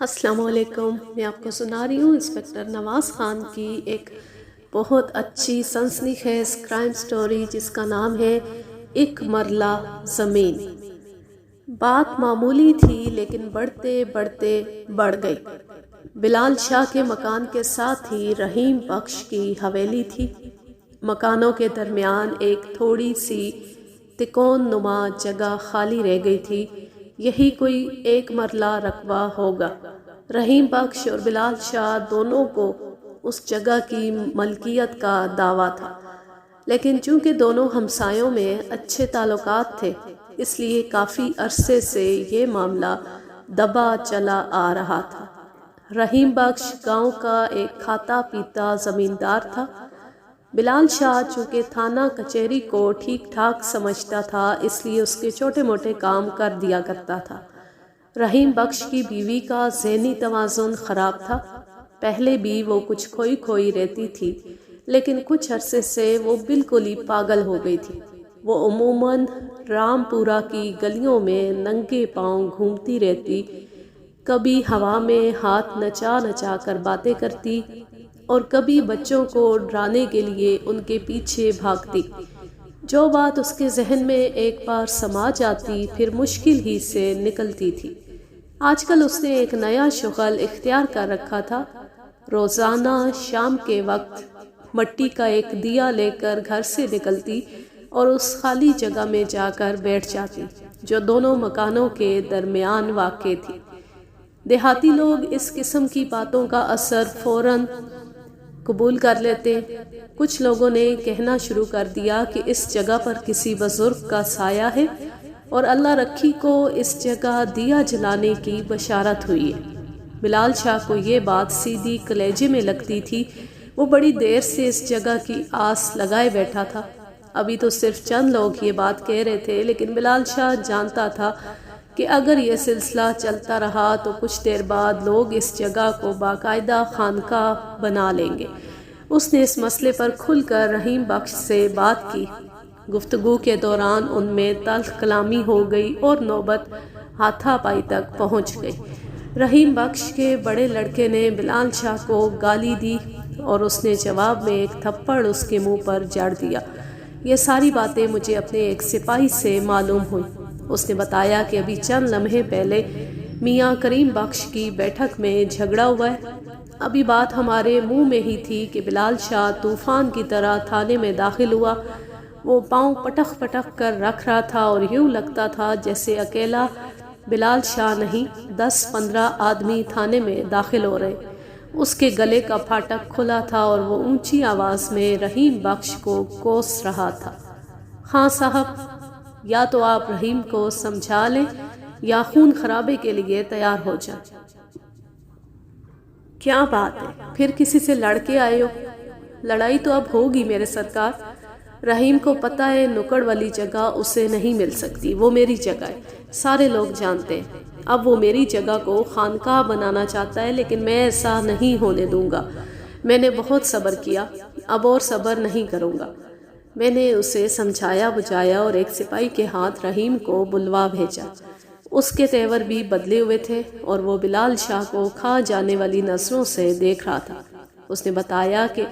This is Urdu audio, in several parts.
السلام علیکم. میں آپ کو سنا رہی ہوں انسپکٹر نواز خان کی ایک بہت اچھی سنسنی خیز کرائم سٹوری جس کا نام ہے ایک مرلہ زمین. بات معمولی تھی لیکن بڑھتے بڑھتے بڑھ گئی. بلال شاہ کے مکان کے ساتھ ہی رحیم بخش کی حویلی تھی. مکانوں کے درمیان ایک تھوڑی سی تکون نما جگہ خالی رہ گئی تھی. یہی کوئی ایک مرلہ رقبہ ہوگا. رحیم بخش اور بلال شاہ دونوں کو اس جگہ کی ملکیت کا دعویٰ تھا، لیکن چونکہ دونوں ہمسایوں میں اچھے تعلقات تھے اس لیے کافی عرصے سے یہ معاملہ دبا چلا آ رہا تھا. رحیم بخش گاؤں کا ایک کھاتا پیتا زمیندار تھا. بلال شاہ چونکہ تھانہ کچہری کو ٹھیک ٹھاک سمجھتا تھا اس لیے اس کے چھوٹے موٹے کام کر دیا کرتا تھا. رحیم بخش کی بیوی کا ذہنی توازن خراب تھا. پہلے بھی وہ کچھ کھوئی کھوئی رہتی تھی لیکن کچھ عرصے سے وہ بالکل ہی پاگل ہو گئی تھی. وہ عموماً رام پورہ کی گلیوں میں ننگے پاؤں گھومتی رہتی، کبھی ہوا میں ہاتھ نچا نچا کر باتیں کرتی اور کبھی بچوں کو ڈرانے کے لیے ان کے پیچھے بھاگتی. جو بات اس کے ذہن میں ایک بار سما جاتی پھر مشکل ہی سے نکلتی تھی. آج کل اس نے ایک نیا شغل اختیار کر رکھا تھا. روزانہ شام کے وقت مٹی کا ایک دیا لے کر گھر سے نکلتی اور اس خالی جگہ میں جا کر بیٹھ جاتی جو دونوں مکانوں کے درمیان واقع تھی. دیہاتی لوگ اس قسم کی باتوں کا اثر فوراً قبول کر لیتے. کچھ لوگوں نے کہنا شروع کر دیا کہ اس جگہ پر کسی بزرگ کا سایہ ہے اور اللہ رکھی کو اس جگہ دیا جلانے کی بشارت ہوئی ہے. بلال شاہ کو یہ بات سیدھی کلیجے میں لگتی تھی. وہ بڑی دیر سے اس جگہ کی آس لگائے بیٹھا تھا. ابھی تو صرف چند لوگ یہ بات کہہ رہے تھے لیکن بلال شاہ جانتا تھا کہ اگر یہ سلسلہ چلتا رہا تو کچھ دیر بعد لوگ اس جگہ کو باقاعدہ خانقاہ بنا لیں گے. اس نے اس مسئلے پر کھل کر رحیم بخش سے بات کی. گفتگو کے دوران ان میں تلخ کلامی ہو گئی اور نوبت ہاتھا پائی تک پہنچ گئی. رحیم بخش کے بڑے لڑکے نے بلال شاہ کو گالی دی اور اس نے جواب میں ایک تھپڑ اس کے منہ پر جڑ دیا. یہ ساری باتیں مجھے اپنے ایک سپاہی سے معلوم ہوئی. اس نے بتایا کہ ابھی چند لمحے پہلے میاں کریم بخش کی بیٹھک میں جھگڑا ہوا ہے. ابھی بات ہمارے منہ میں ہی تھی کہ بلال شاہ طوفان کی طرح تھانے میں داخل ہوا. وہ پاؤں پٹخ پٹخ کر رکھ رہا تھا اور یوں لگتا تھا جیسے اکیلا بلال شاہ نہیں 10-15 آدمی تھانے میں داخل ہو رہے. اس کے گلے کا پھاٹک کھلا تھا اور وہ اونچی آواز میں رحیم بخش کو کوس رہا تھا. خان صاحب، یا تو آپ رحیم کو سمجھا لیں یا خون خرابے کے لیے تیار ہو جائیں. کیا بات ہے، پھر کسی سے لڑ کے آئے ہو؟ لڑائی تو اب ہوگی میرے سرکار. رحیم کو پتہ ہے نکڑ والی جگہ اسے نہیں مل سکتی. وہ میری جگہ ہے، سارے لوگ جانتے ہیں. اب وہ میری جگہ کو خانقاہ بنانا چاہتا ہے لیکن میں ایسا نہیں ہونے دوں گا. میں نے بہت صبر کیا، اب اور صبر نہیں کروں گا. میں نے اسے سمجھایا بجھایا اور ایک سپاہی کے ہاتھ رحیم کو بلوا بھیجا. اس کے تیور بھی بدلے ہوئے تھے اور وہ بلال شاہ کو کھا جانے والی نظروں سے دیکھ رہا تھا. اس نے بتایا کہ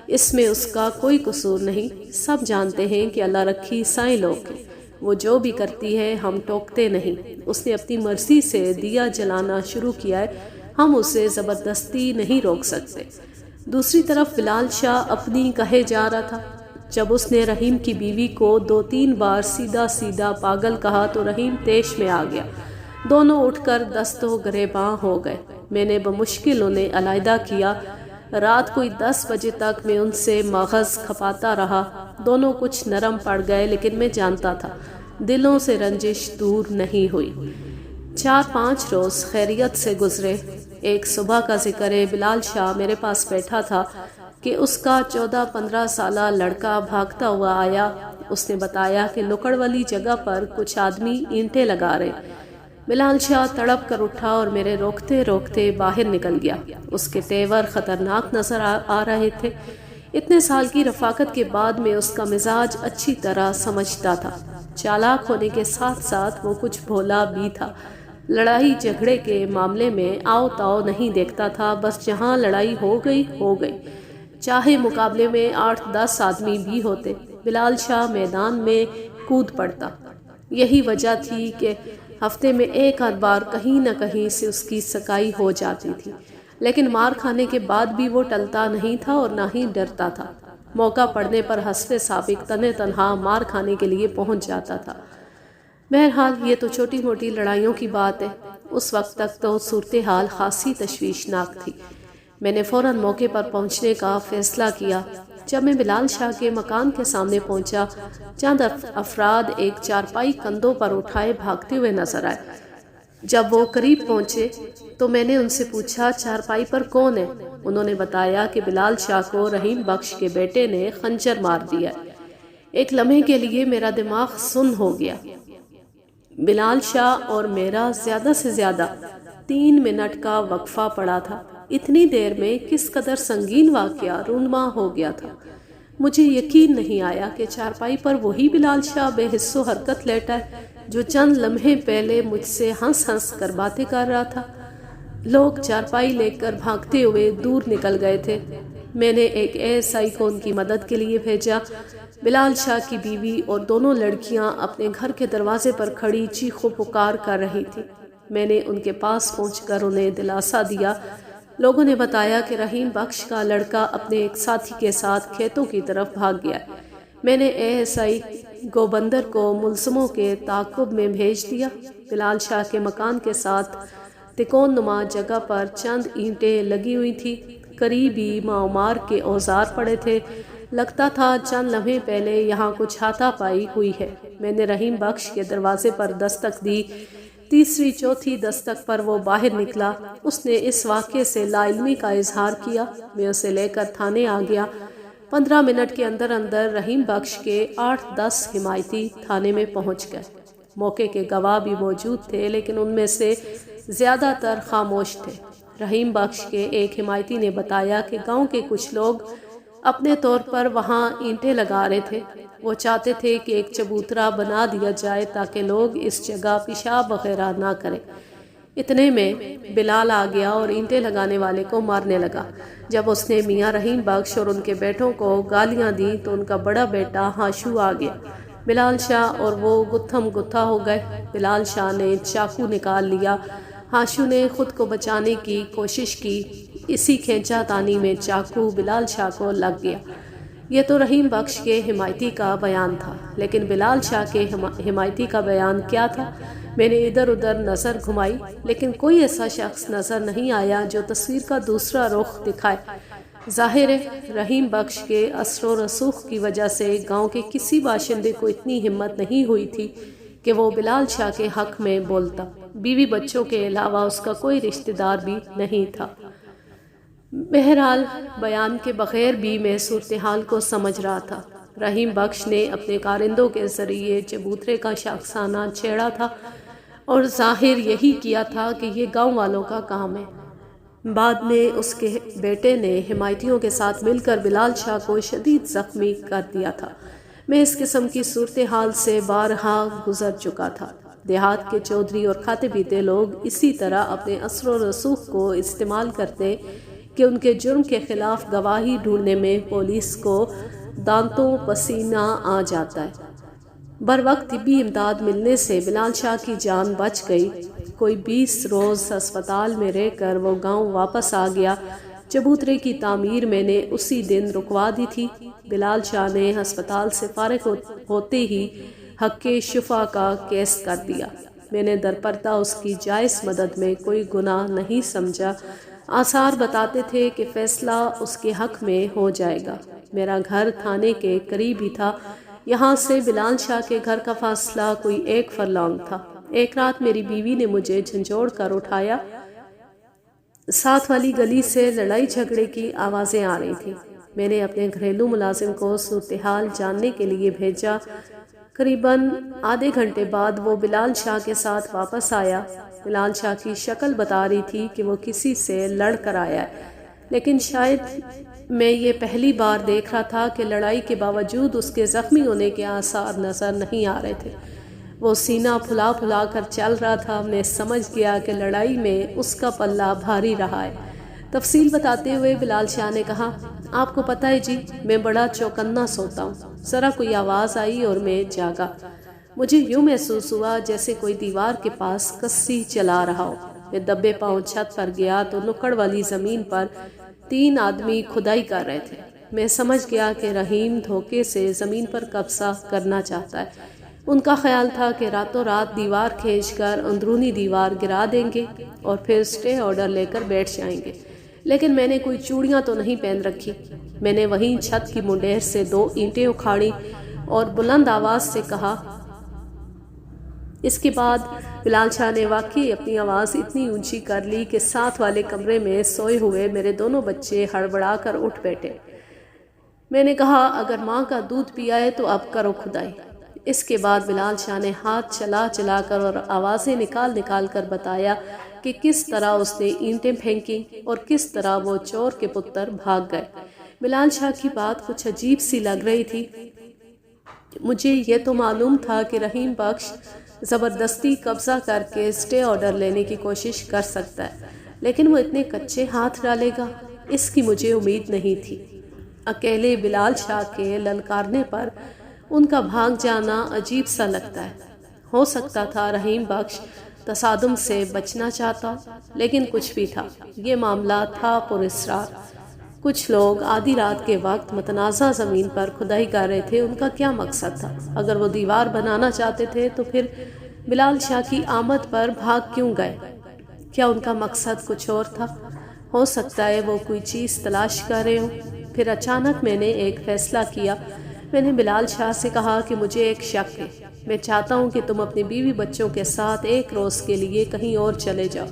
اس میں اس کا کوئی قصور نہیں. سب جانتے ہیں کہ اللہ رکھی سائیں لوگ ہیں. وہ جو بھی کرتی ہے ہم ٹوکتے نہیں. اس نے اپنی مرضی سے دیا جلانا شروع کیا ہے، ہم اسے زبردستی نہیں روک سکتے. دوسری طرف بلال شاہ اپنی کہے جا رہا تھا. جب اس نے رحیم کی بیوی کو 2-3 بار سیدھا سیدھا پاگل کہا تو رحیم طیش میں آ گیا. دونوں اٹھ کر دست و گریباں ہو گئے. میں نے بمشکل انہیں علیحدہ کیا. رات کوئی 10 بجے تک میں ان سے مغز کھپاتا رہا. دونوں کچھ نرم پڑ گئے لیکن میں جانتا تھا دلوں سے رنجش دور نہیں ہوئی. 4-5 روز خیریت سے گزرے. ایک صبح کا ذکر ہے. بلال شاہ میرے پاس بیٹھا تھا کہ اس کا 14-15 سالہ لڑکا بھاگتا ہوا آیا. اس نے بتایا کہ نکڑ والی جگہ پر کچھ آدمی اینٹیں لگا رہے. بلال شاہ تڑپ کر اٹھا اور میرے روکتے روکتے باہر نکل گیا. اس کے تیور خطرناک نظر آ رہے تھے. اتنے سال کی رفاقت کے بعد میں اس کا مزاج اچھی طرح سمجھتا تھا. چالاک ہونے کے ساتھ ساتھ وہ کچھ بھولا بھی تھا. لڑائی جھگڑے کے معاملے میں آؤ تاؤ نہیں دیکھتا تھا، بس جہاں لڑائی ہو گئی ہو گئی، چاہے مقابلے میں 8-10 آدمی بھی ہوتے، بلال شاہ میدان میں کود پڑتا۔ یہی وجہ تھی کہ ہفتے میں ایک آدھ بار کہیں نہ کہیں سے اس کی سکائی ہو جاتی تھی، لیکن مار کھانے کے بعد بھی وہ ٹلتا نہیں تھا اور نہ ہی ڈرتا تھا۔ موقع پڑنے پر حسب سابق تنے تنہا مار کھانے کے لیے پہنچ جاتا تھا۔ بہرحال یہ تو چھوٹی موٹی لڑائیوں کی بات ہے، اس وقت تک تو صورتحال خاصی تشویشناک تھی۔ میں نے فوراً موقع پر پہنچنے کا فیصلہ کیا۔ جب میں بلال شاہ کے مکان کے سامنے پہنچا، چند افراد ایک چارپائی کندھوں پر اٹھائے بھاگتے ہوئے نظر آئے۔ جب وہ قریب پہنچے تو میں نے ان سے پوچھا چارپائی پر کون ہے؟ انہوں نے بتایا کہ بلال شاہ کو رحیم بخش کے بیٹے نے خنجر مار دیا۔ ایک لمحے کے لیے میرا دماغ سن ہو گیا۔ بلال شاہ اور میرا زیادہ سے زیادہ 3 منٹ کا وقفہ پڑا تھا۔ اتنی دیر میں کس قدر سنگین واقعہ رونما ہو گیا تھا۔ مجھے یقین نہیں آیا کہ چارپائی پر وہی بلال شاہ بے حس و حرکت لیٹا ہے جو چند لمحے پہلے مجھ سے ہنس ہنس کر باتیں کر رہا تھا۔ لوگ چارپائی لے کر بھاگتے ہوئے دور نکل گئے تھے۔ میں نے ایک ASI کو ان کی مدد کے لیے بھیجا۔ بلال شاہ کی بیوی اور دونوں لڑکیاں اپنے گھر کے دروازے پر کھڑی چیخ و پکار کر رہی تھی۔ میں نے ان کے پاس پہنچ کر انہیں دلاسا دیا۔ لوگوں نے بتایا کہ رحیم بخش کا لڑکا اپنے ایک ساتھی کے ساتھ کھیتوں کی طرف بھاگ گیا۔ میں نے ASI گوبندر کو ملزموں کے تعاقب میں بھیج دیا۔ بلال شاہ کے مکان کے ساتھ تکون نما جگہ پر چند اینٹیں لگی ہوئی تھی، قریب ہی معمار کے اوزار پڑے تھے۔ لگتا تھا چند لمحے پہلے یہاں کچھ ہاتھا پائی ہوئی ہے۔ میں نے رحیم بخش کے دروازے پر دستک دی۔ تیسری چوتھی دستک پر وہ باہر نکلا۔ اس نے اس واقعے سے لا علمی کا اظہار کیا۔ میں اسے لے کر تھانے آ گیا۔ 15 منٹ کے اندر اندر رحیم بخش کے 8-10 حمایتی تھانے میں پہنچ گئے۔ موقع کے گواہ بھی موجود تھے، لیکن ان میں سے زیادہ تر خاموش تھے۔ رحیم بخش کے ایک حمایتی نے بتایا کہ گاؤں کے کچھ لوگ اپنے طور پر وہاں اینٹیں لگا رہے تھے۔ وہ چاہتے تھے کہ ایک چبوترا بنا دیا جائے تاکہ لوگ اس جگہ پیشاب وغیرہ نہ کریں۔ اتنے میں بلال آ گیا اور اینٹیں لگانے والے کو مارنے لگا۔ جب اس نے میاں رحیم بخش اور ان کے بیٹوں کو گالیاں دی تو ان کا بڑا بیٹا ہاشو آ گیا۔ بلال شاہ اور وہ گتھم گتھا ہو گئے۔ بلال شاہ نے چاقو نکال لیا۔ ہاشو نے خود کو بچانے کی کوشش کی۔ اسی کھینچا تانی میں چاقو بلال شاہ کو لگ گیا۔ یہ تو رحیم بخش کے حمایتی کا بیان تھا، لیکن بلال شاہ کے حمایتی کا بیان کیا تھا؟ میں نے ادھر ادھر نظر گھمائی، لیکن کوئی ایسا شخص نظر نہیں آیا جو تصویر کا دوسرا رخ دکھائے۔ ظاہر ہے رحیم بخش کے اثر و رسوخ کی وجہ سے گاؤں کے کسی باشندے کو اتنی ہمت نہیں ہوئی تھی کہ وہ بلال شاہ کے حق میں بولتا۔ بیوی بچوں کے علاوہ اس کا کوئی رشتہ دار بھی نہیں تھا۔ بہرحال بیان کے بغیر بھی میں صورتحال کو سمجھ رہا تھا۔ رحیم بخش نے اپنے کارندوں کے ذریعے چبوترے کا شاخسانہ چھیڑا تھا اور ظاہر یہی کیا تھا کہ یہ گاؤں والوں کا کام ہے۔ بعد میں اس کے بیٹے نے حمایتیوں کے ساتھ مل کر بلال شاہ کو شدید زخمی کر دیا تھا۔ میں اس قسم کی صورتحال سے بارہا گزر چکا تھا۔ دیہات کے چودھری اور کھاتے پیتے لوگ اسی طرح اپنے اثر و رسوخ کو استعمال کرتے کہ ان کے جرم کے خلاف گواہی ڈھونڈنے میں پولیس کو دانتوں پسینہ آ جاتا ہے۔ بروقت طبی امداد ملنے سے بلال شاہ کی جان بچ گئی۔ کوئی 20 روز ہسپتال میں رہ کر وہ گاؤں واپس آ گیا۔ چبوترے کی تعمیر میں نے اسی دن رکوا دی تھی۔ بلال شاہ نے ہسپتال سے فارغ ہوتے ہی حق شفا کا کیس کر دیا۔ میں نے درپردہ اس کی جائز مدد میں کوئی گناہ نہیں سمجھا۔ آثار بتاتے تھے کہ فیصلہ اس کے حق میں ہو جائے گا۔ میرا گھر تھانے کے قریب ہی تھا۔ یہاں سے بلال شاہ کے گھر کا فاصلہ کوئی 1 فرلانگ تھا۔ ایک رات میری بیوی نے مجھے جھنجھوڑ کر اٹھایا۔ ساتھ والی گلی سے لڑائی جھگڑے کی آوازیں آ رہی تھیں۔ میں نے اپنے گھریلو ملازم کو صورتحال جاننے کے لیے بھیجا۔ قریباً آدھے گھنٹے بعد وہ بلال شاہ کے ساتھ واپس آیا۔ بلال شاہ کی شکل بتا رہی تھی کہ وہ کسی سے لڑ کر آیا ہے، لیکن شاید میں یہ پہلی بار دیکھ رہا تھا کہ لڑائی کے باوجود اس کے زخمی ہونے کے آثار نظر نہیں آ رہے تھے۔ وہ سینہ پھلا پھلا کر چل رہا تھا۔ میں سمجھ گیا کہ لڑائی میں اس کا پلہ بھاری رہا ہے۔ تفصیل بتاتے ہوئے بلال شاہ نے کہا، آپ کو پتہ ہے جی، میں بڑا چوکنا سوتا ہوں۔ ذرا کوئی آواز آئی اور میں جاگا۔ مجھے یوں محسوس ہوا جیسے کوئی دیوار کے پاس کسی چلا رہا ہو۔ میں دبے پاؤں چھت پر گیا تو نکڑ والی زمین پر 3 آدمی کھدائی کر رہے تھے۔ میں سمجھ گیا کہ رحیم دھوکے سے زمین پر قبضہ کرنا چاہتا ہے۔ ان کا خیال تھا کہ راتوں رات دیوار کھینچ کر اندرونی دیوار گرا دیں گے اور پھر سٹے آرڈر لے کر بیٹھ جائیں گے۔ لیکن میں نے کوئی چوڑیاں تو نہیں پہن رکھی۔ میں نے وہیں چھت کی منڈیر سے 2 اینٹیں اکھاڑی اور بلند آواز سے کہا۔ اس کے بعد بلال شاہ نے واقعی اپنی آواز اتنی اونچی کر لی کہ ساتھ والے کمرے میں سوئے ہوئے میرے دونوں بچے ہڑبڑا کر اٹھ بیٹھے۔ میں نے کہا، اگر ماں کا دودھ پیا ہے تو اب کرو کھدائی۔ اس کے بعد بلال شاہ نے ہاتھ چلا چلا کر اور آوازیں نکال نکال کر بتایا کہ کس طرح اس نے اینٹیں پھینکی اور کس طرح وہ چور کے پتر بھاگ گئے۔ بلال شاہ کی بات کچھ عجیب سی لگ رہی تھی۔ مجھے یہ تو معلوم تھا کہ رحیم بخش زبردستی قبضہ کر کے سٹے آرڈر لینے کی کوشش کر سکتا ہے، لیکن وہ اتنے کچے ہاتھ ڈالے گا، اس کی مجھے امید نہیں تھی۔ اکیلے بلال شاہ کے للکارنے پر ان کا بھاگ جانا عجیب سا لگتا ہے۔ ہو سکتا تھا رحیم بخش تصادم سے بچنا چاہتا، لیکن کچھ بھی تھا، یہ معاملہ تھا پراسرار۔ کچھ لوگ آدھی رات کے وقت متنازع زمین پر کھدائی کر رہے تھے۔ ان کا کیا مقصد تھا؟ اگر وہ دیوار بنانا چاہتے تھے تو پھر بلال شاہ کی آمد پر بھاگ کیوں گئے؟ کیا ان کا مقصد کچھ اور تھا؟ ہو سکتا ہے وہ کوئی چیز تلاش کر رہے ہوں۔ پھر اچانک میں نے ایک فیصلہ کیا۔ میں نے بلال شاہ سے کہا کہ مجھے ایک شک ہے۔ میں چاہتا ہوں کہ تم اپنی بیوی بچوں کے ساتھ 1 روز کے لیے کہیں اور چلے جاؤ۔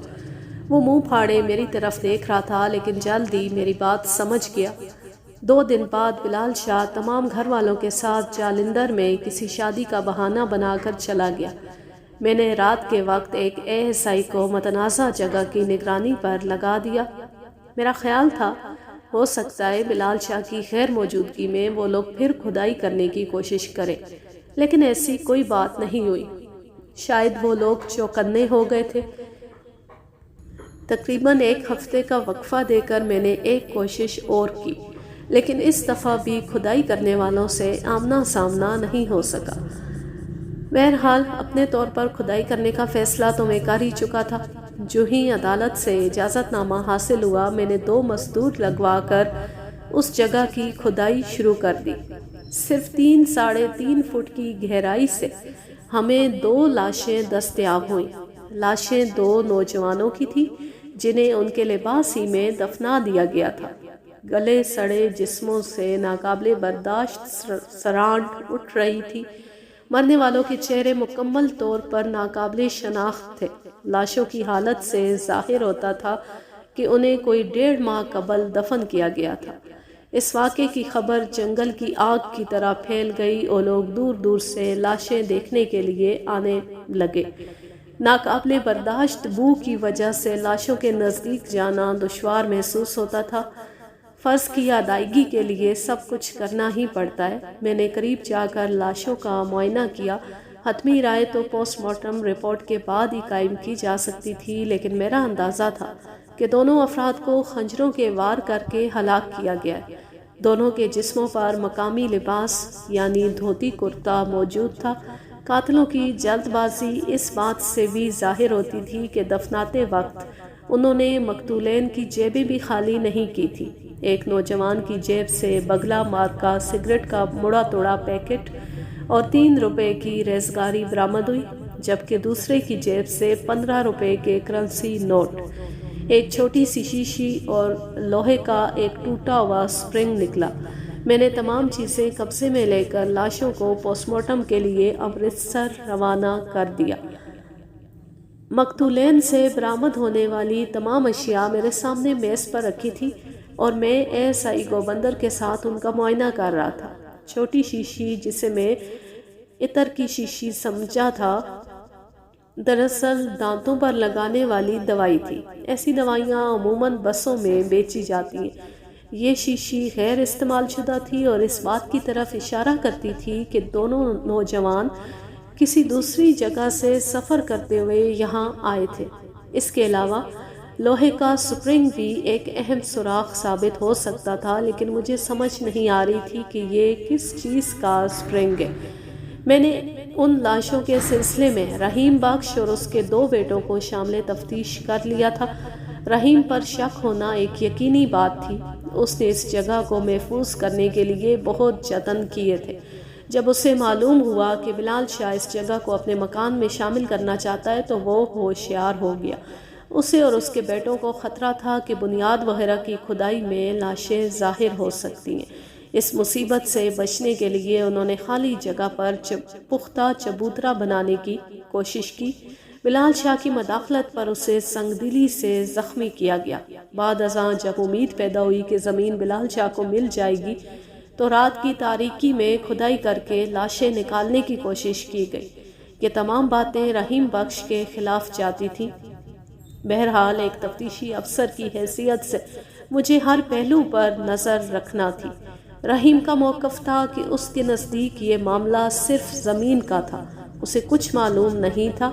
وہ منہ پھاڑے میری طرف دیکھ رہا تھا، لیکن جلد ہی میری بات سمجھ گیا۔ 2 دن بعد بلال شاہ تمام گھر والوں کے ساتھ جالندھر میں کسی شادی کا بہانہ بنا کر چلا گیا۔ میں نے رات کے وقت ایک ASI کو متنازع جگہ کی نگرانی پر لگا دیا۔ میرا خیال تھا ہو سکتا ہے بلال شاہ کی غیر موجودگی میں وہ لوگ پھر کھدائی کرنے کی کوشش کریں، لیکن ایسی کوئی بات نہیں ہوئی۔ شاید وہ لوگ چوکنے ہو گئے تھے۔ تقریباً 1 ہفتے کا وقفہ دے کر میں نے ایک کوشش اور کی، لیکن اس دفعہ بھی کھدائی کرنے والوں سے آمنا سامنا نہیں ہو سکا۔ بہرحال اپنے طور پر کھدائی کرنے کا فیصلہ تو میں کر ہی چکا تھا۔ جو ہی عدالت سے اجازت نامہ حاصل ہوا، میں نے 2 مزدور لگوا کر اس جگہ کی کھدائی شروع کر دی۔ صرف 3 ساڑھے 3 فٹ کی گہرائی سے ہمیں 2 لاشیں دستیاب ہوئیں۔ لاشیں 2 نوجوانوں کی تھیں جنہیں ان کے لباس ہی میں دفنا دیا گیا تھا۔ گلے سڑے جسموں سے ناقابل برداشت سرانٹ اٹھ رہی تھی۔ مرنے والوں کے چہرے مکمل طور پر ناقابل شناخت تھے۔ لاشوں کی حالت سے ظاہر ہوتا تھا کہ انہیں کوئی 1.5 ماہ قبل دفن کیا گیا تھا۔ اس واقعے کی خبر جنگل کی آگ کی طرح پھیل گئی اور لوگ دور دور سے لاشیں دیکھنے کے لیے آنے لگے۔ ناقابل برداشت بو کی وجہ سے لاشوں کے نزدیک جانا دشوار محسوس ہوتا تھا۔ فرض کی ادائیگی کے لیے سب کچھ کرنا ہی پڑتا ہے۔ میں نے قریب جا کر لاشوں کا معائنہ کیا۔ حتمی رائے تو پوسٹ مارٹم رپورٹ کے بعد ہی قائم کی جا سکتی تھی، لیکن میرا اندازہ تھا کہ دونوں افراد کو خنجروں کے وار کر کے ہلاک کیا گیا ہے۔ دونوں کے جسموں پر مقامی لباس یعنی دھوتی کرتا موجود تھا۔ قاتلوں کی جلد بازی اس بات سے بھی ظاہر ہوتی تھی کہ دفناتے وقت انہوں نے مقتولین کی جیبیں بھی خالی نہیں کی تھی۔ ایک نوجوان کی جیب سے بگلا مارکا سگریٹ کا مڑا توڑا پیکٹ اور 3 روپے کی ریزگاری برآمد ہوئی، جبکہ دوسرے کی جیب سے 15 روپے کے کرنسی نوٹ، ایک چھوٹی سی شیشی اور لوہے کا ایک ٹوٹا ہوا سپرنگ نکلا۔ میں نے تمام چیزیں قبضے میں لے کر لاشوں کو پوسٹ مارٹم کے لیے امرتسر روانہ کر دیا۔ مقتولین سے برآمد ہونے والی تمام اشیاء میرے سامنے میز پر رکھی تھی اور میں ASI گوبندر کے ساتھ ان کا معائنہ کر رہا تھا۔ چھوٹی شیشی جسے میں عطر کی شیشی سمجھا تھا، دراصل دانتوں پر لگانے والی دوائی تھی۔ ایسی دوائیاں عموماً بسوں میں بیچی جاتی ہیں۔ یہ شیشی غیر استعمال شدہ تھی اور اس بات کی طرف اشارہ کرتی تھی کہ دونوں نوجوان کسی دوسری جگہ سے سفر کرتے ہوئے یہاں آئے تھے۔ اس کے علاوہ لوہے کا سپرنگ بھی ایک اہم سوراخ ثابت ہو سکتا تھا، لیکن مجھے سمجھ نہیں آ رہی تھی کہ یہ کس چیز کا سپرنگ ہے۔ میں نے ان لاشوں کے سلسلے میں رحیم بخش اور اس کے 2 بیٹوں کو شامل تفتیش کر لیا تھا۔ رحیم پر شک ہونا ایک یقینی بات تھی۔ اس نے اس جگہ کو محفوظ کرنے کے لیے بہت جتن کیے تھے۔ جب اسے معلوم ہوا کہ بلال شاہ اس جگہ کو اپنے مکان میں شامل کرنا چاہتا ہے تو وہ ہوشیار ہو گیا۔ اسے اور اس کے بیٹوں کو خطرہ تھا کہ بنیاد وغیرہ کی کھدائی میں لاشیں ظاہر ہو سکتی ہیں۔ اس مصیبت سے بچنے کے لیے انہوں نے خالی جگہ پر پختہ چبوترا بنانے کی کوشش کی۔ بلال شاہ کی مداخلت پر اسے سنگ دلی سے زخمی کیا گیا۔ بعد ازاں جب امید پیدا ہوئی کہ زمین بلال شاہ کو مل جائے گی تو رات کی تاریکی میں کھدائی کر کے لاشیں نکالنے کی کوشش کی گئی۔ یہ تمام باتیں رحیم بخش کے خلاف جاتی تھیں۔ بہرحال ایک تفتیشی افسر کی حیثیت سے مجھے ہر پہلو پر نظر رکھنا تھی۔ رحیم کا موقف تھا کہ اس کے نزدیک یہ معاملہ صرف زمین کا تھا۔ اسے کچھ معلوم نہیں تھا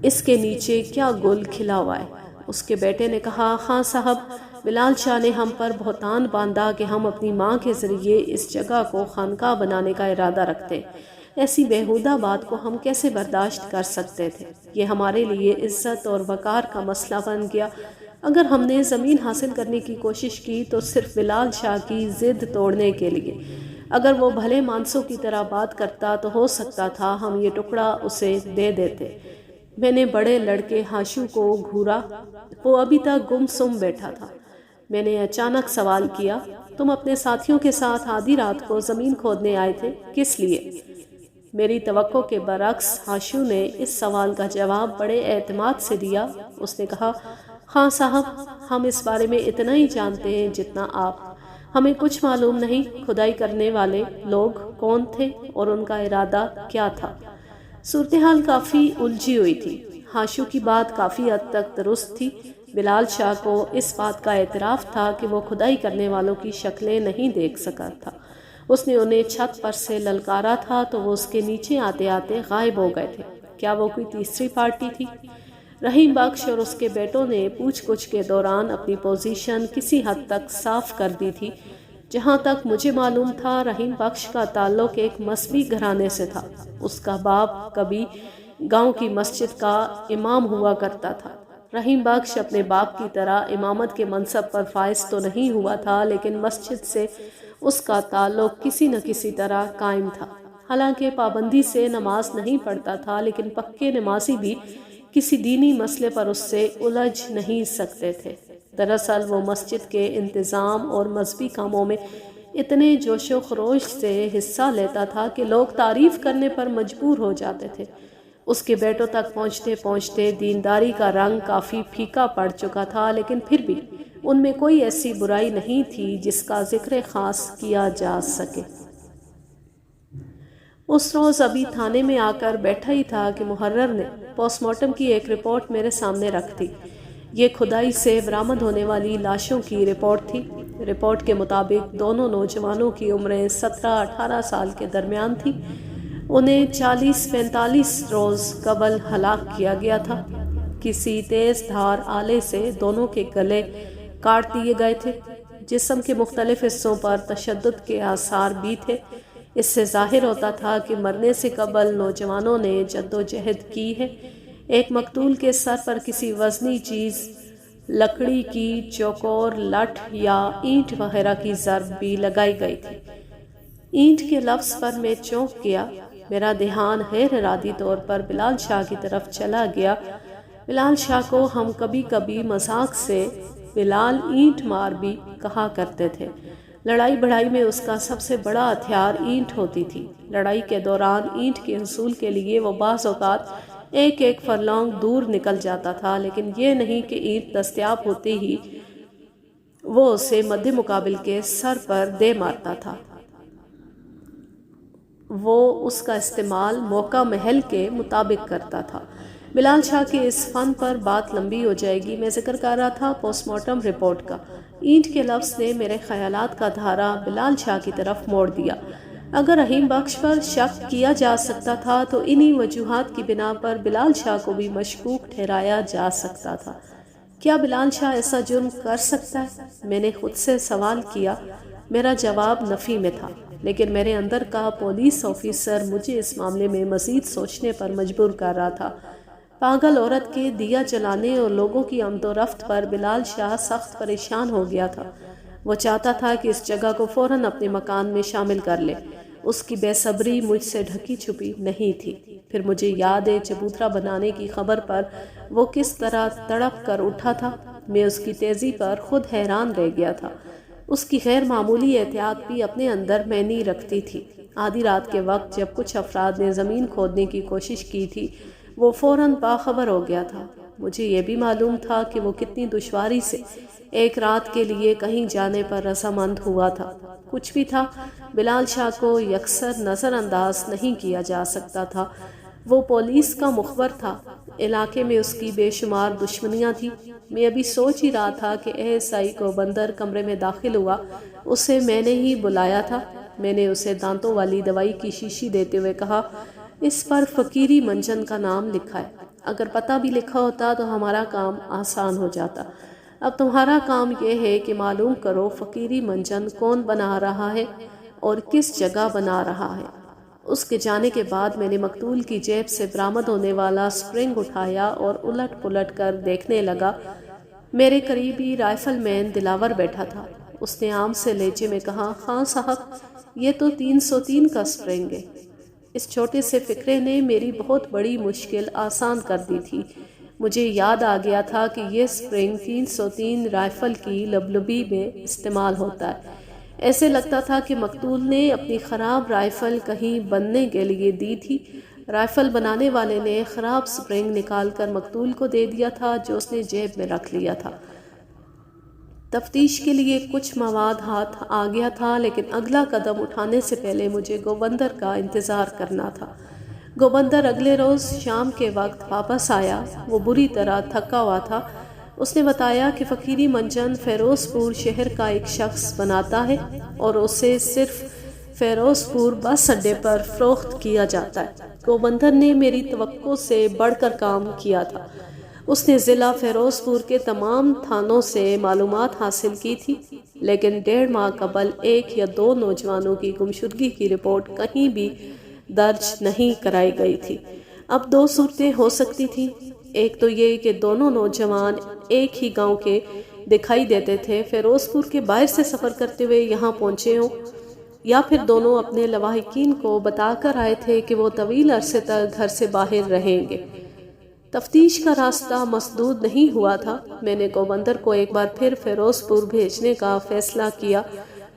اس کے نیچے کیا گل کھلا ہوا ہے۔ اس کے بیٹے نے کہا، خان صاحب، بلال شاہ نے ہم پر بہتان باندھا کہ ہم اپنی ماں کے ذریعے اس جگہ کو خانقاہ بنانے کا ارادہ رکھتے ہیں۔ ایسی بیہودہ بات کو ہم کیسے برداشت کر سکتے تھے؟ یہ ہمارے لیے عزت اور وقار کا مسئلہ بن گیا۔ اگر ہم نے زمین حاصل کرنے کی کوشش کی تو صرف بلال شاہ کی ضد توڑنے کے لیے۔ اگر وہ بھلے مانسوں کی طرح بات کرتا تو ہو سکتا تھا ہم یہ ٹکڑا اسے دے دیتے۔ میں نے بڑے لڑکے ہاشو کو گھورا، وہ ابھی تک گم سم بیٹھا تھا۔ میں نے اچانک سوال کیا، تم اپنے ساتھیوں کے ساتھ آدھی رات کو زمین کھودنے آئے تھے، کس لیے؟ میری توقع کے برعکس ہاشو نے اس سوال کا جواب بڑے اعتماد سے دیا۔ اس نے کہا، خان صاحب، ہم اس بارے میں اتنا ہی جانتے ہیں جتنا آپ۔ ہمیں کچھ معلوم نہیں کھدائی کرنے والے لوگ کون تھے اور ان کا ارادہ کیا تھا۔ صورتحال کافی الجھی ہوئی تھی۔ ہاشو کی بات کافی حد تک درست تھی۔ بلال شاہ کو اس بات کا اعتراف تھا کہ وہ کھدائی کرنے والوں کی شکلیں نہیں دیکھ سکا تھا۔ اس نے انہیں چھت پر سے للکارا تھا تو وہ اس کے نیچے آتے آتے غائب ہو گئے تھے۔ کیا وہ کوئی تیسری پارٹی تھی؟ رحیم بخش اور اس کے بیٹوں نے پوچھ گچھ کے دوران اپنی پوزیشن کسی حد تک صاف کر دی تھی۔ جہاں تک مجھے معلوم تھا، رحیم بخش کا تعلق ایک مذہبی گھرانے سے تھا۔ اس کا باپ کبھی گاؤں کی مسجد کا امام ہوا کرتا تھا۔ رحیم بخش اپنے باپ کی طرح امامت کے منصب پر فائز تو نہیں ہوا تھا، لیکن مسجد سے اس کا تعلق کسی نہ کسی طرح قائم تھا۔ حالانکہ پابندی سے نماز نہیں پڑھتا تھا، لیکن پکے نمازی بھی کسی دینی مسئلے پر اس سے الجھ نہیں سکتے تھے۔ دراصل وہ مسجد کے انتظام اور مذہبی کاموں میں اتنے جوش و خروش سے حصہ لیتا تھا کہ لوگ تعریف کرنے پر مجبور ہو جاتے تھے۔ اس کے بیٹوں تک پہنچتے پہنچتے دینداری کا رنگ کافی پھیکا پڑ چکا تھا، لیکن پھر بھی ان میں کوئی ایسی برائی نہیں تھی جس کا ذکر خاص کیا جا سکے۔ اس روز ابھی تھانے میں آ کر بیٹھا ہی تھا کہ محرر نے پوسٹ مارٹم کی ایک رپورٹ میرے سامنے رکھ دی۔ یہ کھدائی سے برآمد ہونے والی لاشوں کی رپورٹ تھی۔ رپورٹ کے مطابق دونوں نوجوانوں کی عمریں 17-18 سال کے درمیان تھی۔ انہیں 40-45 روز قبل ہلاک کیا گیا تھا۔ کسی تیز دھار آلے سے دونوں کے گلے کاٹ دیے گئے تھے۔ جسم کے مختلف حصوں پر تشدد کے آثار بھی تھے۔ اس سے ظاہر ہوتا تھا کہ مرنے سے قبل نوجوانوں نے جدوجہد کی ہے۔ ایک مقتول کے سر پر کسی وزنی چیز، لکڑی کی چوکور، لٹھ یا اینٹ وغیرہ کی ضرب بھی لگائی گئی تھی۔ اینٹ کے لفظ پر میں چونک گیا۔ میرا دھیان غیر ارادی طور پر بلال شاہ کی طرف چلا گیا۔ بلال شاہ کو ہم کبھی کبھی مذاق سے بلال اینٹ مار بھی کہا کرتے تھے۔ لڑائی بڑھائی میں اس کا سب سے بڑا ہتھیار اینٹ ہوتی تھی۔ لڑائی کے دوران اینٹ کے حصول کے لیے وہ بعض اوقات ایک ایک فرلانگ دور نکل جاتا تھا، لیکن یہ نہیں کہ اینٹ دستیاب ہوتے ہی وہ اسے مد مقابل کے سر پر دے مارتا تھا۔ وہ اس کا استعمال موقع محل کے مطابق کرتا تھا۔ بلال شاہ کے اس فن پر بات لمبی ہو جائے گی۔ میں ذکر کر رہا تھا پوسٹ مارٹم رپورٹ کا۔ اینٹ کے لفظ نے میرے خیالات کا دھارا بلال شاہ کی طرف موڑ دیا۔ اگر رحیم بخش پر شک کیا جا سکتا تھا تو انہی وجوہات کی بنا پر بلال شاہ کو بھی مشکوک ٹھہرایا جا سکتا تھا۔ کیا بلال شاہ ایسا جرم کر سکتا ہے؟ میں نے خود سے سوال کیا۔ میرا جواب نفی میں تھا، لیکن میرے اندر کا پولیس آفیسر مجھے اس معاملے میں مزید سوچنے پر مجبور کر رہا تھا۔ پاگل عورت کے دیا جلانے اور لوگوں کی آمد و رفت پر بلال شاہ سخت پریشان ہو گیا تھا۔ وہ چاہتا تھا کہ اس جگہ کو فوراً اپنے مکان میں شامل کر لے۔ اس کی بے صبری مجھ سے ڈھکی چھپی نہیں تھی۔ پھر مجھے یاد ہے چبوترا بنانے کی خبر پر وہ کس طرح تڑپ کر اٹھا تھا۔ میں اس کی تیزی پر خود حیران رہ گیا تھا۔ اس کی غیر معمولی احتیاط بھی اپنے اندر میں نہیں رکھتی تھی۔ آدھی رات کے وقت جب کچھ افراد نے زمین کھودنے کی کوشش کی تھی، وہ فوراً باخبر ہو گیا تھا۔ مجھے یہ بھی معلوم تھا کہ وہ کتنی دشواری سے ایک رات کے لیے کہیں جانے پر رضامند ہوا تھا۔ کچھ بھی تھا، بلال شاہ کو یکسر نظر انداز نہیں کیا جا سکتا تھا۔ وہ پولیس کا مخبر تھا۔ علاقے میں اس کی بے شمار دشمنیاں تھیں۔ میں ابھی سوچ ہی رہا تھا کہ ASI گوبندر کمرے میں داخل ہوا۔ اسے میں نے ہی بلایا تھا۔ میں نے اسے دانتوں والی دوائی کی شیشی دیتے ہوئے کہا، اس پر فقیری منجن کا نام لکھا ہے۔ اگر پتہ بھی لکھا ہوتا تو ہمارا کام آسان ہو جاتا۔ اب تمہارا کام یہ ہے کہ معلوم کرو فقیری منجن کون بنا رہا ہے اور کس جگہ بنا رہا ہے۔ اس کے جانے کے بعد میں نے مقتول کی جیب سے برآمد ہونے والا سپرنگ اٹھایا اور الٹ پلٹ کر دیکھنے لگا۔ میرے قریبی رائفل مین دلاور بیٹھا تھا۔ اس نے عام سے لہجے میں کہا، خان صاحب یہ تو 303 کا سپرنگ ہے۔ اس چھوٹے سے فقرے نے میری بہت بڑی مشکل آسان کر دی تھی۔ مجھے یاد آ گیا تھا کہ یہ سپرنگ 303 رائفل کی لبلبی میں استعمال ہوتا ہے۔ ایسے لگتا تھا کہ مقتول نے اپنی خراب رائفل کہیں بننے کے لیے دی تھی۔ رائفل بنانے والے نے خراب سپرنگ نکال کر مقتول کو دے دیا تھا، جو اس نے جیب میں رکھ لیا تھا۔ تفتیش کے لیے کچھ مواد ہاتھ آ گیا تھا، لیکن اگلا قدم اٹھانے سے پہلے مجھے گوبندر کا انتظار کرنا تھا۔ گوبندر اگلے روز شام کے وقت واپس آیا۔ وہ بری طرح تھکا ہوا تھا۔ اس نے بتایا کہ فقیری منجن فیروز پور شہر کا ایک شخص بناتا ہے اور اسے صرف فیروز پور بس اڈے پر فروخت کیا جاتا ہے۔ گوبندر نے میری توقع سے بڑھ کر کام کیا تھا۔ اس نے ضلع فیروز پور کے تمام تھانوں سے معلومات حاصل کی تھی، لیکن 1.5 ماہ قبل 1 یا 2 نوجوانوں کی گمشدگی کی رپورٹ کہیں بھی درج نہیں کرائی گئی تھی۔ اب 2 صورتیں ہو سکتی تھیں۔ ایک تو یہ کہ دونوں نوجوان ایک ہی گاؤں کے دکھائی دیتے تھے، فیروز پور کے باہر سے سفر کرتے ہوئے یہاں پہنچے ہوں، یا پھر دونوں اپنے لواحقین کو بتا کر آئے تھے کہ وہ طویل عرصے تک گھر سے باہر رہیں گے۔ تفتیش کا راستہ مسدود نہیں ہوا تھا۔ میں نے گوبندر کو ایک بار پھر فیروز پور بھیجنے کا فیصلہ کیا۔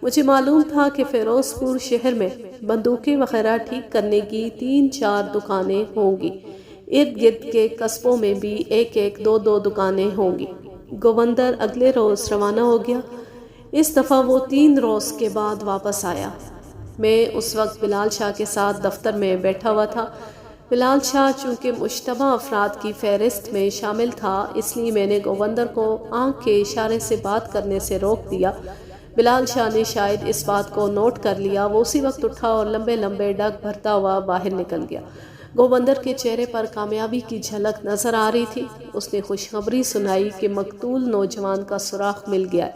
مجھے معلوم تھا کہ فیروز پور شہر میں بندوقیں وغیرہ ٹھیک کرنے کی 3-4 دکانیں ہوں گی۔ ارد گرد کے قصبوں میں بھی 1-1 2-2 دکانیں ہوں گی۔ گوبندر اگلے روز روانہ ہو گیا۔ اس دفعہ وہ 3 روز کے بعد واپس آیا۔ میں اس وقت بلال شاہ کے ساتھ دفتر میں بیٹھا ہوا تھا۔ بلال شاہ چونکہ مشتبہ افراد کی فہرست میں شامل تھا، اس لیے میں نے گوبندر کو آنکھ کے اشارے سے بات کرنے سے روک دیا۔ بلال شاہ نے شاید اس بات کو نوٹ کر لیا۔ وہ اسی وقت اٹھا اور لمبے لمبے ڈگ بھرتا ہوا باہر نکل گیا۔ گوبندر کے چہرے پر کامیابی کی جھلک نظر آ رہی تھی۔ اس نے خوشخبری سنائی کہ مقتول نوجوان کا سراغ مل گیا۔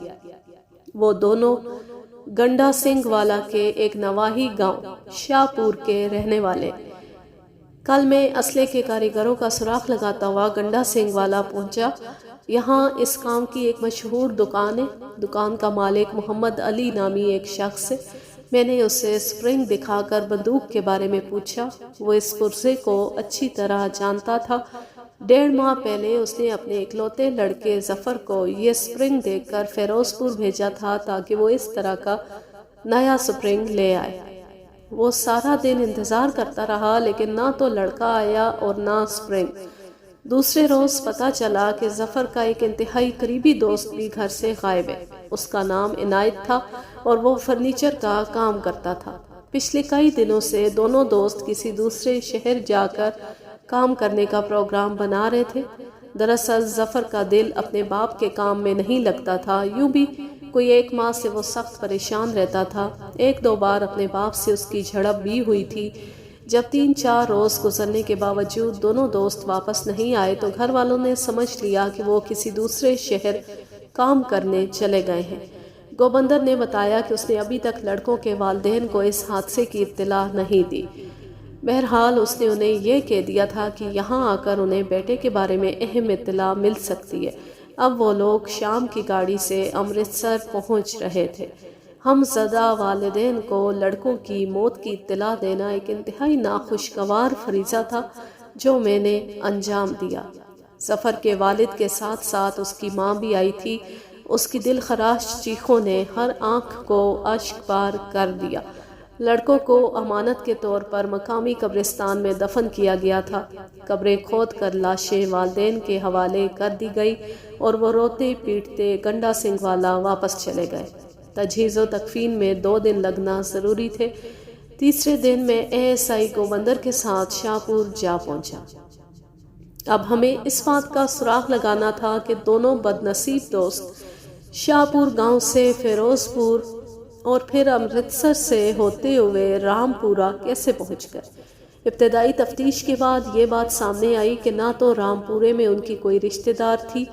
وہ دونوں گنڈا سنگھ والا کے ایک نواحی گاؤں شاہ پور کے رہنے والے۔ کل میں اسلحے کے کاریگروں کا سراغ لگاتا ہوا گنڈا سنگھ والا پہنچا۔ یہاں اس کام کی ایک مشہور دکان ہے۔ دکان کا مالک محمد علی نامی ایک شخص ہے۔ میں نے اسے سپرنگ دکھا کر بندوق کے بارے میں پوچھا۔ وہ اس پرزے کو اچھی طرح جانتا تھا۔ 1.5 ماہ پہلے اس نے اپنے اکلوتے لڑکے ظفر کو یہ سپرنگ دے کر فیروز پور بھیجا تھا تاکہ وہ اس طرح کا نیا سپرنگ لے آئے۔ وہ سارا دن انتظار کرتا رہا، لیکن نہ تو لڑکا آیا اور نہ سپرنگ۔ دوسرے روز پتہ چلا کہ ظفر کا ایک انتہائی قریبی دوست بھی گھر سے غائب ہے۔ اس کا نام عنایت تھا اور وہ فرنیچر کا کام کرتا تھا۔ پچھلے کئی دنوں سے دونوں دوست کسی دوسرے شہر جا کر کام کرنے کا پروگرام بنا رہے تھے۔ دراصل ظفر کا دل اپنے باپ کے کام میں نہیں لگتا تھا۔ یوں بھی کوئی 1 ماہ سے وہ سخت پریشان رہتا تھا۔ 1-2 بار اپنے باپ سے اس کی جھڑپ بھی ہوئی تھی۔ جب 3-4 روز گزرنے کے باوجود دونوں دوست واپس نہیں آئے تو گھر والوں نے سمجھ لیا کہ وہ کسی دوسرے شہر کام کرنے چلے گئے ہیں۔ گوبندر نے بتایا کہ اس نے ابھی تک لڑکوں کے والدین کو اس حادثے کی اطلاع نہیں دی۔ بہرحال اس نے انہیں یہ کہہ دیا تھا کہ یہاں آ کر انہیں بیٹے کے بارے میں اہم اطلاع مل سکتی ہے۔ اب وہ لوگ شام کی گاڑی سے امرتسر پہنچ رہے تھے۔ ہم زدہ والدین کو لڑکوں کی موت کی اطلاع دینا ایک انتہائی ناخوشگوار فریضہ تھا جو میں نے انجام دیا۔ ظفر کے والد کے ساتھ ساتھ اس کی ماں بھی آئی تھی۔ اس کی دل خراش چیخوں نے ہر آنکھ کو اشک بار کر دیا۔ لڑکوں کو امانت کے طور پر مقامی قبرستان میں دفن کیا گیا تھا۔ قبریں کھود کر لاشیں والدین کے حوالے کر دی گئی اور وہ روتے پیٹتے گنڈا سنگھ والا واپس چلے گئے۔ تجہیز و تکفین میں 2 دن لگنا ضروری تھے۔ تیسرے دن میں ASI گوبندر کے ساتھ شاہپور جا پہنچا۔ اب ہمیں اس بات کا سراغ لگانا تھا کہ دونوں بدنصیب دوست شاہپور گاؤں سے فیروز پور اور پھر امرتسر سے ہوتے ہوئے رامپورہ کیسے پہنچ گئے۔ ابتدائی تفتیش کے بعد یہ بات سامنے آئی کہ نہ تو رامپورے میں ان کی کوئی رشتہ دار تھی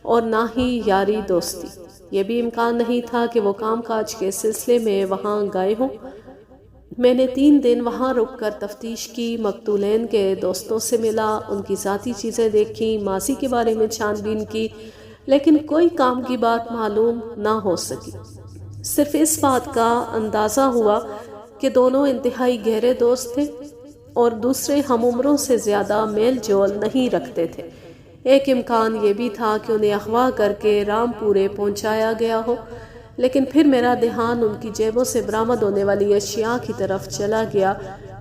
اور نہ ہی یاری دوستی۔ یہ بھی امکان نہیں تھا کہ وہ کام کاج کے سلسلے میں وہاں گئے ہوں۔ میں نے 3 دن وہاں رک کر تفتیش کی، مقتولین کے دوستوں سے ملا، ان کی ذاتی چیزیں دیکھیں، ماضی کے بارے میں چھان بین کی، لیکن کوئی کام کی بات معلوم نہ ہو سکی۔ صرف اس بات کا اندازہ ہوا کہ دونوں انتہائی گہرے دوست تھے اور دوسرے ہم عمروں سے زیادہ میل جول نہیں رکھتے تھے۔ ایک امکان یہ بھی تھا کہ انہیں اغوا کر کے رامپورے پہنچایا گیا ہو، لیکن پھر میرا دھیان ان کی جیبوں سے برآمد ہونے والی اشیاء کی طرف چلا گیا۔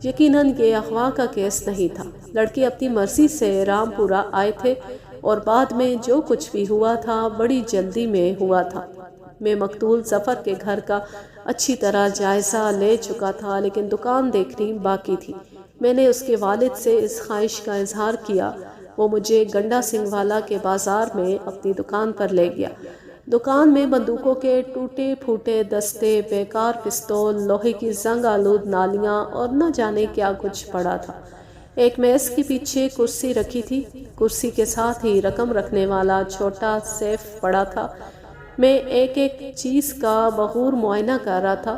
یقیناً یہ اغوا کا کیس نہیں تھا۔ لڑکے اپنی مرضی سے رامپورہ آئے تھے اور بعد میں جو کچھ بھی ہوا تھا بڑی جلدی میں ہوا تھا۔ میں مقتول ظفر کے گھر کا اچھی طرح جائزہ لے چکا تھا، لیکن دکان دیکھنی باقی تھی۔ میں نے اس کے والد سے اس خواہش کا اظہار کیا۔ وہ مجھے گنڈا سنگھ والا کے بازار میں اپنی دکان پر لے گیا۔ دکان میں بندوقوں کے ٹوٹے پھوٹے دستے، بیکار پستول، لوہے کی زنگ آلود نالیاں اور نہ جانے کیا کچھ پڑا تھا۔ ایک میز کے پیچھے کرسی رکھی تھی۔ کرسی کے ساتھ ہی رقم رکھنے والا چھوٹا سیف پڑا تھا۔ میں ایک ایک چیز کا بغور معائنہ کر رہا تھا۔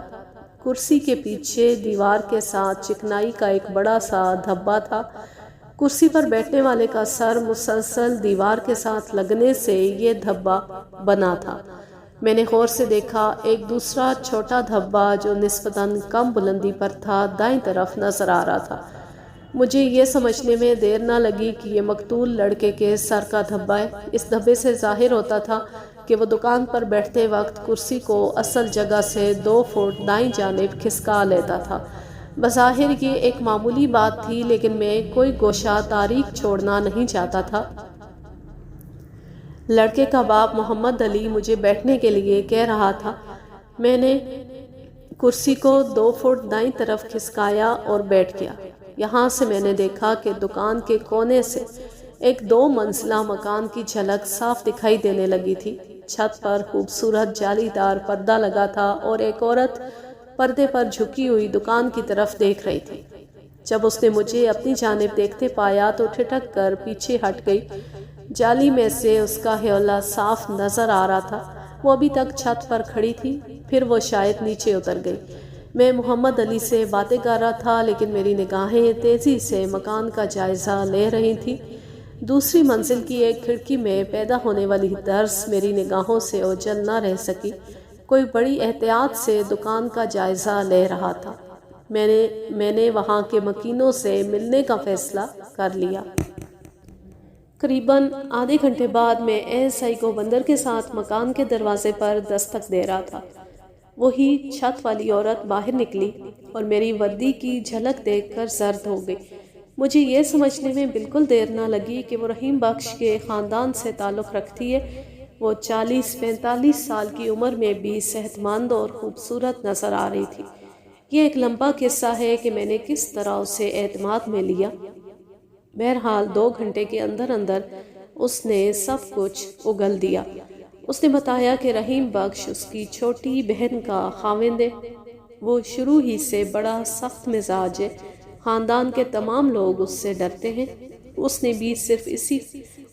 کرسی کے پیچھے دیوار کے ساتھ چکنائی کا ایک بڑا سا دھبا تھا۔ کرسی پر بیٹھنے والے کا سر مسلسل دیوار کے ساتھ لگنے سے یہ دھبا بنا تھا۔ میں نے غور سے دیکھا، ایک دوسرا چھوٹا دھبا جو نسبتاً کم بلندی پر تھا دائیں طرف نظر آ رہا تھا۔ مجھے یہ سمجھنے میں دیر نہ لگی کہ یہ مقتول لڑکے کے سر کا دھبا ہے۔ اس دھبے سے ظاہر ہوتا تھا کہ وہ دکان پر بیٹھتے وقت کرسی کو اصل جگہ سے 2 فٹ دائیں جانب کھسکا لیتا تھا۔ بظاہر یہ ایک معمولی بات تھی، لیکن میں کوئی گوشہ تاریک چھوڑنا نہیں چاہتا تھا۔ لڑکے کا باپ محمد علی مجھے بیٹھنے کے لیے کہہ رہا تھا۔ میں نے کرسی کو 2 فٹ دائیں طرف کھسکایا اور بیٹھ گیا۔ یہاں سے میں نے دیکھا کہ دکان کے کونے سے ایک 2 منزلہ مکان کی جھلک صاف دکھائی دینے لگی تھی۔ چھت پر خوبصورت جالی دار پردہ لگا تھا اور ایک عورت پردے پر جھکی ہوئی دکان کی طرف دیکھ رہی تھی۔ جب اس نے مجھے اپنی جانب دیکھتے پایا تو ٹھٹک کر پیچھے ہٹ گئی۔ جالی میں سے اس کا حیالہ صاف نظر آ رہا تھا۔ وہ ابھی تک چھت پر کھڑی تھی، پھر وہ شاید نیچے اتر گئی۔ میں محمد علی سے باتیں کر رہا تھا، لیکن میری نگاہیں تیزی سے مکان کا جائزہ لے رہی تھیں۔ دوسری منزل کی ایک کھڑکی میں پیدا ہونے والی درس میری نگاہوں سے اوجھل نہ رہ سکی۔ کوئی بڑی احتیاط سے دکان کا جائزہ لے رہا تھا۔ میں نے وہاں کے مکینوں سے ملنے کا فیصلہ کر لیا۔ قریباً آدھے گھنٹے بعد میں ASI گوبندر کے ساتھ مکان کے دروازے پر دستک دے رہا تھا۔ وہی چھت والی عورت باہر نکلی اور میری وردی کی جھلک دیکھ کر زرد ہو گئی۔ مجھے یہ سمجھنے میں بالکل دیر نہ لگی کہ وہ رحیم بخش کے خاندان سے تعلق رکھتی ہے۔ وہ 40-45 سال کی عمر میں بھی صحت مند اور خوبصورت نظر آ رہی تھی۔ یہ ایک لمبا قصہ ہے کہ میں نے کس طرح اسے اعتماد میں لیا۔ بہرحال 2 گھنٹے کے اندر اندر اس نے سب کچھ اگل دیا۔ اس نے بتایا کہ رحیم بخش اس کی چھوٹی بہن کا خاوند ہے، وہ شروع ہی سے بڑا سخت مزاج ہے، خاندان کے تمام لوگ اس سے ڈرتے ہیں۔ اس نے بھی صرف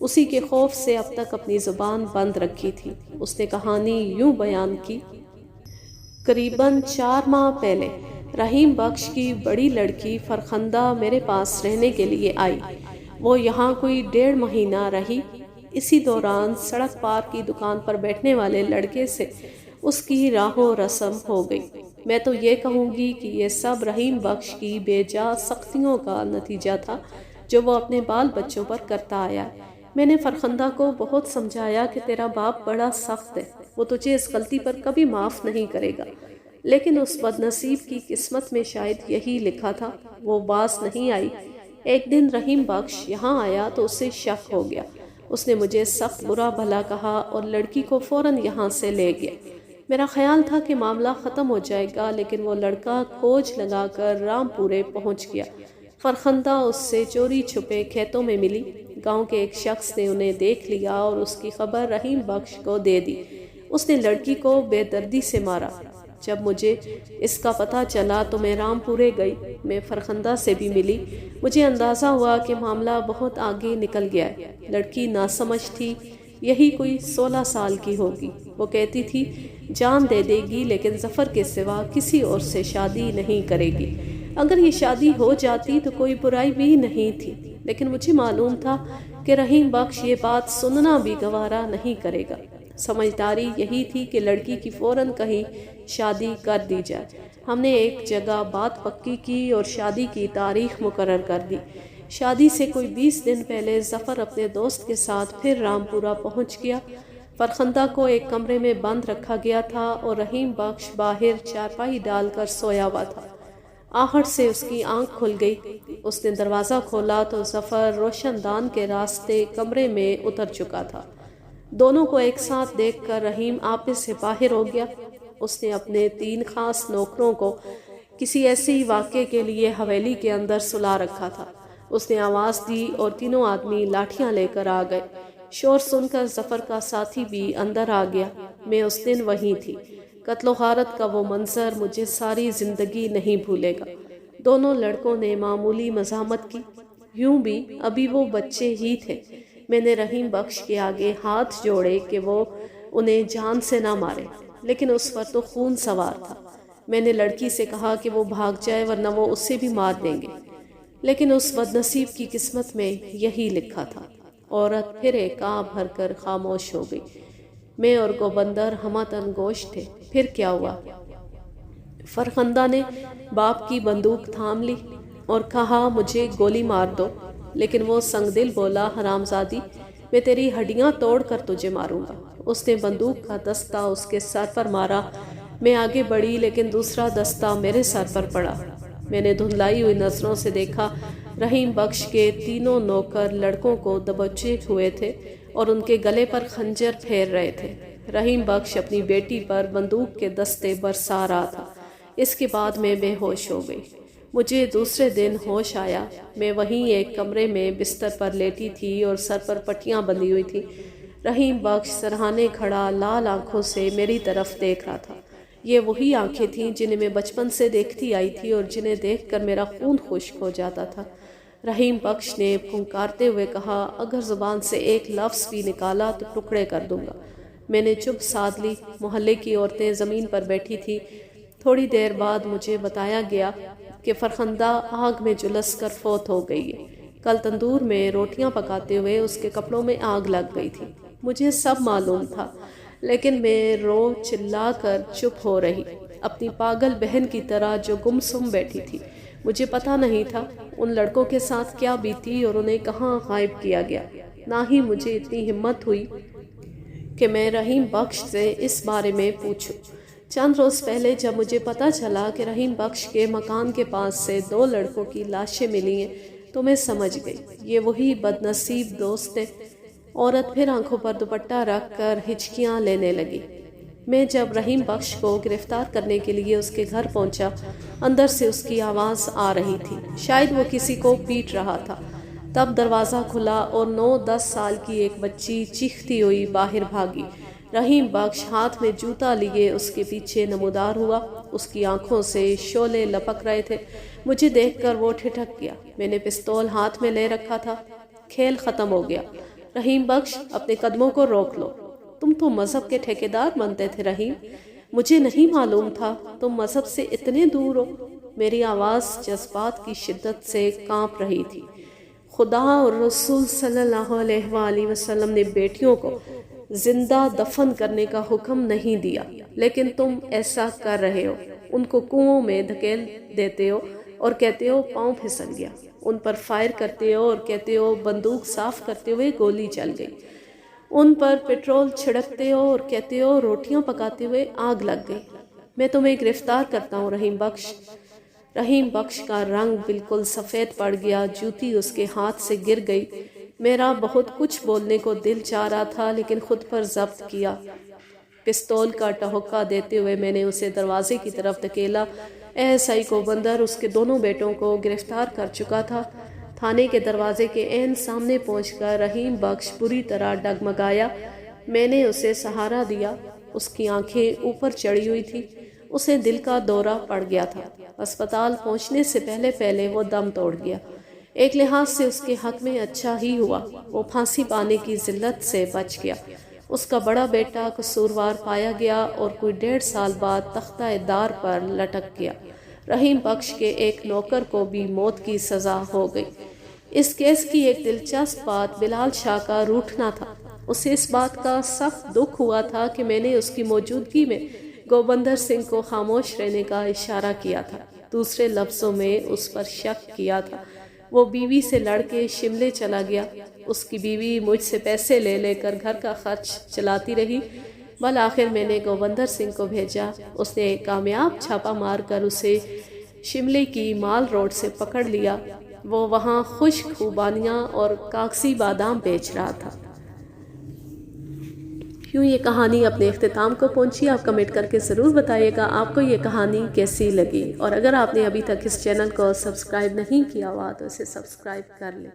اسی کے خوف سے اب تک اپنی زبان بند رکھی تھی۔ اس نے کہانی یوں بیان کی: قریباً 4 ماہ پہلے رحیم بخش کی بڑی لڑکی فرخندہ میرے پاس رہنے کے لیے آئی۔ وہ یہاں کوئی 1.5 مہینہ رہی۔ اسی دوران سڑک پار کی دکان پر بیٹھنے والے لڑکے سے اس کی راہ و رسم ہو گئی۔ میں تو یہ کہوں گی کہ یہ سب رحیم بخش کی بے جا سختیوں کا نتیجہ تھا جو وہ اپنے بال بچوں پر کرتا آیا۔ میں نے فرخندہ کو بہت سمجھایا کہ تیرا باپ بڑا سخت ہے، وہ تجھے اس غلطی پر کبھی معاف نہیں کرے گا، لیکن اس بد نصیب کی قسمت میں شاید یہی لکھا تھا۔ وہ باز نہیں آئی۔ ایک دن رحیم بخش یہاں آیا تو اسے شک ہو گیا۔ اس نے مجھے سخت برا بھلا کہا اور لڑکی کو فوراً یہاں سے لے گیا۔ میرا خیال تھا کہ معاملہ ختم ہو جائے گا، لیکن وہ لڑکا کھوج لگا کر رام پورے پہنچ گیا۔ فرخندہ اس سے چوری چھپے کھیتوں میں ملی۔ گاؤں کے ایک شخص نے انہیں دیکھ لیا اور اس کی خبر رحیم بخش کو دے دی۔ اس نے لڑکی کو بے دردی سے مارا۔ جب مجھے اس کا پتہ چلا تو میں رام پورے گئی۔ میں فرخندہ سے بھی ملی۔ مجھے اندازہ ہوا کہ معاملہ بہت آگے نکل گیا ہے۔ لڑکی ناسمجھ تھی، یہی کوئی 16 سال کی ہوگی۔ وہ کہتی تھی جان دے دے گی لیکن ظفر کے سوا کسی اور سے شادی نہیں کرے گی۔ اگر یہ شادی ہو جاتی تو کوئی برائی بھی نہیں تھی، لیکن مجھے معلوم تھا کہ رحیم بخش یہ بات سننا بھی گوارا نہیں کرے گا۔ سمجھداری یہی تھی کہ لڑکی کی فوراً کہیں شادی کر دی جائے۔ ہم نے ایک جگہ بات پکی کی اور شادی کی تاریخ مقرر کر دی۔ شادی سے کوئی 20 دن پہلے ظفر اپنے دوست کے ساتھ پھر رام پورہ پہنچ گیا۔ فرخندہ کو ایک کمرے میں بند رکھا گیا تھا اور رحیم بخش باہر چارپائی ڈال کر سویا ہوا تھا۔ آہٹ سے اس کی آنکھ کھل گئی۔ اس نے دروازہ کھولا تو ظفر روشن دان کے راستے کمرے میں اتر چکا تھا۔ دونوں کو ایک ساتھ دیکھ کر رحیم آپے سے باہر ہو گیا۔ اس نے اپنے 3 خاص نوکروں کو کسی ایسے ہی واقعے کے لیے حویلی کے اندر سلا رکھا تھا۔ اس نے آواز دی اور تینوں آدمی لاٹھیاں لے کر آ گئے۔ شور سن کر ظفر کا ساتھی بھی اندر آ گیا۔ میں اس دن وہیں تھی۔ قتل و غارت کا وہ منظر مجھے ساری زندگی نہیں بھولے گا۔ دونوں لڑکوں نے معمولی مزاحمت کی، یوں بھی ابھی وہ بچے ہی تھے۔ میں نے رحیم بخش کے آگے ہاتھ جوڑے کہ وہ انہیں جان سے نہ مارے، لیکن اس پر تو خون سوار تھا۔ میں نے لڑکی سے کہا کہ وہ بھاگ جائے ورنہ وہ اسے بھی مار دیں گے، لیکن اس بد نصیب کی قسمت میں یہی لکھا تھا۔ عورت پھر ایک آہ بھر کر خاموش ہو گئی۔ میں اور گوبندر ہمہ گوش تھے۔ پھر کیا ہوا؟ فرخندہ نے باپ کی بندوق تھام لی اور کہا مجھے گولی مار دو، لیکن وہ سنگ دل بولا حرامزادی، میں تیری ہڈیاں توڑ کر تجھے ماروں گا۔ اس نے بندوق کا دستہ اس کے سر پر مارا۔ میں آگے بڑھی لیکن دوسرا دستہ میرے سر پر پڑا۔ میں نے دھندلائی ہوئی نظروں سے دیکھا رحیم بخش کے 3 نوکر لڑکوں کو دبوچے ہوئے تھے اور ان کے گلے پر خنجر پھیر رہے تھے۔ رحیم بخش اپنی بیٹی پر بندوق کے دستے برسا رہا تھا۔ اس کے بعد میں بے ہوش ہو گئی۔ مجھے دوسرے دن ہوش آیا۔ میں وہیں ایک کمرے میں بستر پر لیٹی تھی اور سر پر پٹیاں بندھی ہوئی تھی۔ رحیم بخش سرہانے کھڑا لال آنکھوں سے میری طرف دیکھ رہا تھا۔ یہ وہی آنکھیں تھیں جنہیں میں بچپن سے دیکھتی آئی تھی اور جنہیں دیکھ کر میرا خون خشک ہو جاتا تھا۔ رحیم بخش نے پھنکارتے ہوئے کہا اگر زبان سے ایک لفظ بھی نکالا تو ٹکڑے کر دوں گا۔ میں نے چپ سادھ لی۔ محلے کی عورتیں زمین پر بیٹھی تھی۔ تھوڑی دیر بعد مجھے بتایا گیا کہ فرخندہ آگ میں جلس کر فوت ہو گئی ہے۔ کل تندور میں روٹیاں پکاتے ہوئے اس کے کپڑوں میں آگ لگ گئی تھی۔ مجھے سب معلوم تھا، لیکن میں رو چلا کر چپ ہو رہی، اپنی پاگل بہن کی طرح جو گمسم بیٹھی تھی۔ مجھے پتہ نہیں تھا ان لڑکوں کے ساتھ کیا بیتی اور انہیں کہاں غائب کیا گیا۔ نہ ہی مجھے اتنی ہمت ہوئی کہ میں رحیم بخش سے اس بارے میں پوچھوں۔ چند روز پہلے جب مجھے پتہ چلا کہ رحیم بخش کے مکان کے پاس سے 2 لڑکوں کی لاشیں ملی ہیں تو میں سمجھ گئی یہ وہی بد نصیب دوست ہیں۔ عورت پھر آنکھوں پر دوپٹہ رکھ کر ہچکیاں لینے لگی۔ میں جب رحیم بخش کو گرفتار کرنے کے لیے اس کے گھر پہنچا، اندر سے اس کی آواز آ رہی تھی، شاید وہ کسی کو پیٹ رہا تھا۔ تب دروازہ کھلا اور 9-10 سال کی ایک بچی چیختی ہوئی باہر بھاگی۔ رحیم بخش ہاتھ میں جوتا لیے اس کے پیچھے نمودار ہوا۔ اس کی آنکھوں سے شعلے لپک رہے تھے۔ مجھے دیکھ کر وہ ٹھٹک گیا۔ میں نے پستول ہاتھ میں لے رکھا تھا۔ کھیل ختم ہو گیا۔ رحیم بخش، اپنے قدموں کو روک لو۔ تم تو مذہب کے ٹھیکیدار بنتے تھے رحیم۔ مجھے نہیں معلوم تھا تم مذہب سے اتنے دور ہو۔ میری آواز جذبات کی شدت سے کانپ رہی تھی۔ خدا اور رسول صلی اللہ علیہ وآلہ وسلم نے بیٹیوں کو زندہ دفن کرنے کا حکم نہیں دیا، لیکن تم ایسا کر رہے ہو۔ ان کو کنووں میں دھکیل دیتے ہو اور کہتے ہو پاؤں پھسل گیا۔ ان پر فائر کرتے ہو اور کہتے ہو بندوق صاف کرتے ہوئے گولی چل گئی۔ ان پر پیٹرول چھڑکتے ہو اور کہتے ہو روٹیاں پکاتے ہوئے آگ لگ گئی۔ میں تمہیں گرفتار کرتا ہوں رحیم بخش۔ رحیم بخش کا رنگ بالکل سفید پڑ گیا، جوتی اس کے ہاتھ سے گر گئی۔ میرا بہت کچھ بولنے کو دل چاہ رہا تھا، لیکن خود پر ضبط کیا۔ پستول کا ٹہکا دیتے ہوئے میں نے اسے دروازے کی طرف دھکیلا۔ ایسائی کو بندر اس کے دونوں بیٹوں کو گرفتار کر چکا تھا۔ تھانے کے دروازے کے عین سامنے پہنچ کر رحیم بخش بری طرح ڈگمگایا۔ میں نے اسے سہارا دیا۔ اس کی آنکھیں اوپر چڑھی ہوئی تھی۔ اسے دل کا دورہ پڑ گیا تھا۔ اسپتال پہنچنے سے پہلے وہ دم توڑ گیا۔ ایک لحاظ سے اس کے حق میں اچھا ہی ہوا، وہ پھانسی پانے کی ذلت سے بچ گیا۔ اس کا بڑا بیٹا قصوروار پایا گیا اور کوئی 1.5 سال بعد تختہ دار پر لٹک گیا۔ رحیم بخش کے ایک نوکر کو بھی موت کی سزا ہو گئی۔ اس کیس کی ایک دلچسپ بات بلال شاہ کا روٹھنا تھا۔ اسے اس بات کا سخت دکھ ہوا تھا کہ میں نے اس کی موجودگی میں گوبندر سنگھ کو خاموش رہنے کا اشارہ کیا تھا، دوسرے لفظوں میں اس پر شک کیا تھا۔ وہ بیوی سے لڑ کے شملے چلا گیا۔ اس کی بیوی مجھ سے پیسے لے لے کر گھر کا خرچ چلاتی رہی۔ بالآخر میں نے گوبندر سنگھ کو بھیجا۔ اس نے کامیاب چھاپا مار کر اسے شملے کی مال روڈ سے پکڑ لیا۔ وہ وہاں خشک خوبانیاں اور کاغذی بادام بیچ رہا تھا۔ یوں یہ کہانی اپنے اختتام کو پہنچی۔ آپ کمنٹ کر کے ضرور بتائیے گا آپ کو یہ کہانی کیسی لگی، اور اگر آپ نے ابھی تک اس چینل کو سبسکرائب نہیں کیا ہوا تو اسے سبسکرائب کر لیں۔